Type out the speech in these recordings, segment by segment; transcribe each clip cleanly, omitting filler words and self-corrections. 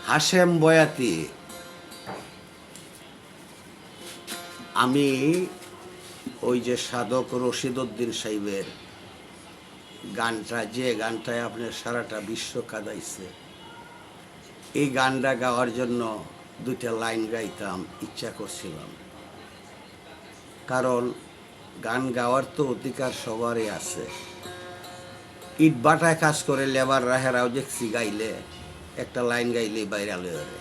হাশেম বয়াতি। আমি ওই যে সাধক রশিদ উদ্দিন সাহেবের গানটা, যে গানটায় আপনার সারাটা বিশ্ব কাঁদাইছে, এই গানটা গাওয়ার জন্য দুইটা লাইন গাইতাম, ইচ্ছা করছিলাম। কারণ গান গাওয়ার তো অধিকার সবারই আছে। ইট বাটায় কাজ করে লেবার রাহেরাও দেখছি গাইলে একটা লাইন গাইলে বাইরালে ওরে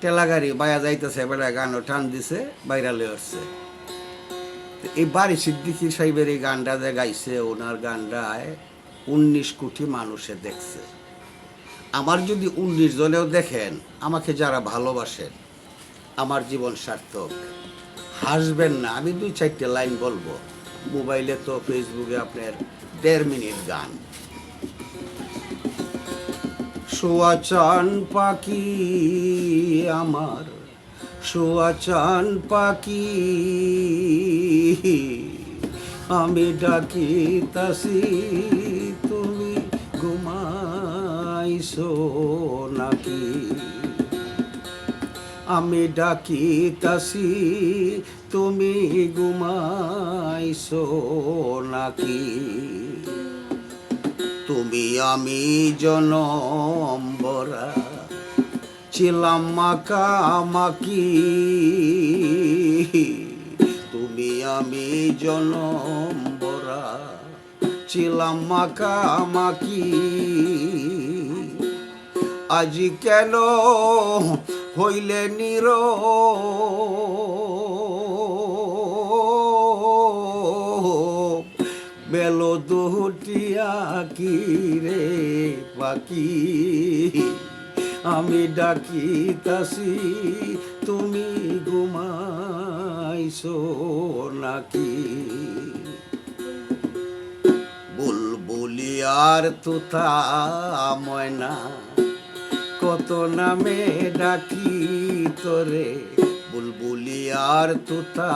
টেলাগাড়ি বায়া যাইতেছে, বেড়া গানও টান দিছে, বাইরালে উঠছে। এই বাড়ি সিদ্দিকী সাহেবের এই গানটা যে গাইছে, ওনার গানটায় 19 কোটি মানুষে দেখছে। আমার যদি 19 জনেও দেখেন, আমাকে যারা ভালোবাসেন, আমার জীবন সার্থক। হাসবেন না, আমি 2-4টে লাইন বলবো। মোবাইলে তো ফেসবুকে আপনার 1.5 মিনিট গান। সোয়াচান পাখি আমার, সোয়াচান পাখি, আমি ডাকি তাসি, তুমি ঘুমাইছো নাকি? আমি ডাকি তাসি, তুমি ঘুমাইছো নাকি? তুমি আমি জনম ভরা ছিলাম মাখামাখি, তুমি আমি জনম ভরা ছিলাম মাখামাখি। আজি কেন হইলে নীরব, বেলো দুটিয়া কি রে পাখি, আমি ডাকি তাসি, তুমি ঘুমাইছো নাকি? বুলবুলি আর তোতা ময়না, কত নামে ডাকি তোরে, বুলবুলি আর তোতা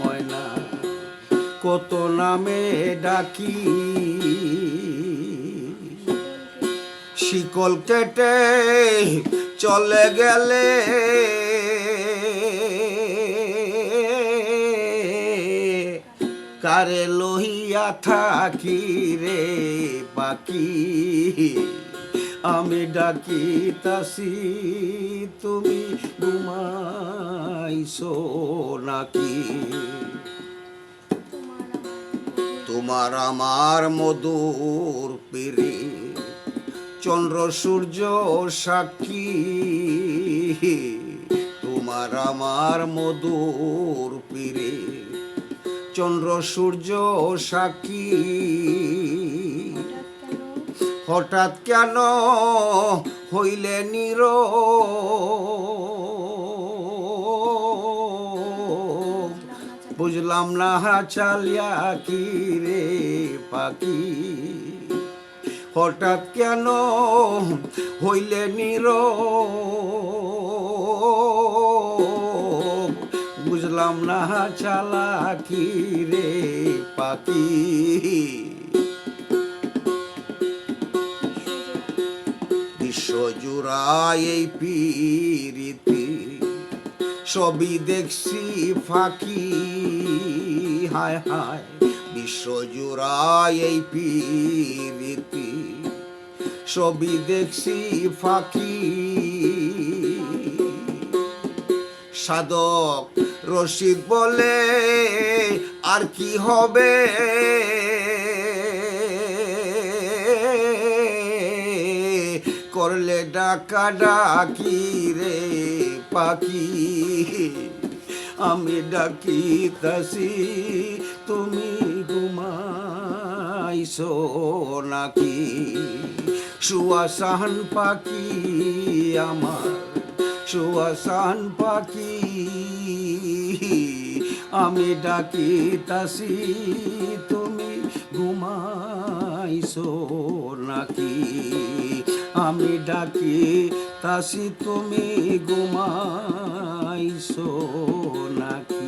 ময়না, কত নামে ডাকি। শিকল কেটে চলে গেলে কারে লহিয়া থাকি রে পাখি, আমি ডাকি তাসি, তুমি ঘুমাইছো নাকি? তোমার আমার মধুর পিরি, চন্দ্র সূর্য সাক্ষী, তোমার আমার মধুর পিরি, চন্দ্র সূর্য সাক্ষী। হঠাৎ কেন হইলে নীরব, বুঝলাম না চালিয়া কি রে পাখি? হঠাৎ কেন হইলে নীরব, বুঝলাম না চালাকি রে পাখি। বিশ্বজুড়ায় এই পীরিতি, সবই দেখছি ফাঁকি, হায় হায়। বিশ্বজুড়ায় এই পীরিতি, সবই দেখছি ফাঁকি। সাধক রশিদ বলে আর কি হবে, করলে ডাকা ডাকি রে পাখি, আমি ডাকি তাসি, তুমি ঘুমাইছো নাকি? সুয়াসান পাখি আমার, সুয়াসান পাখি, আমি ডাকি তাসি, তুমি ঘুমাইছো নাকি? আমি ডাকি তাসি, তুমি ঘুমাইছো নাকি?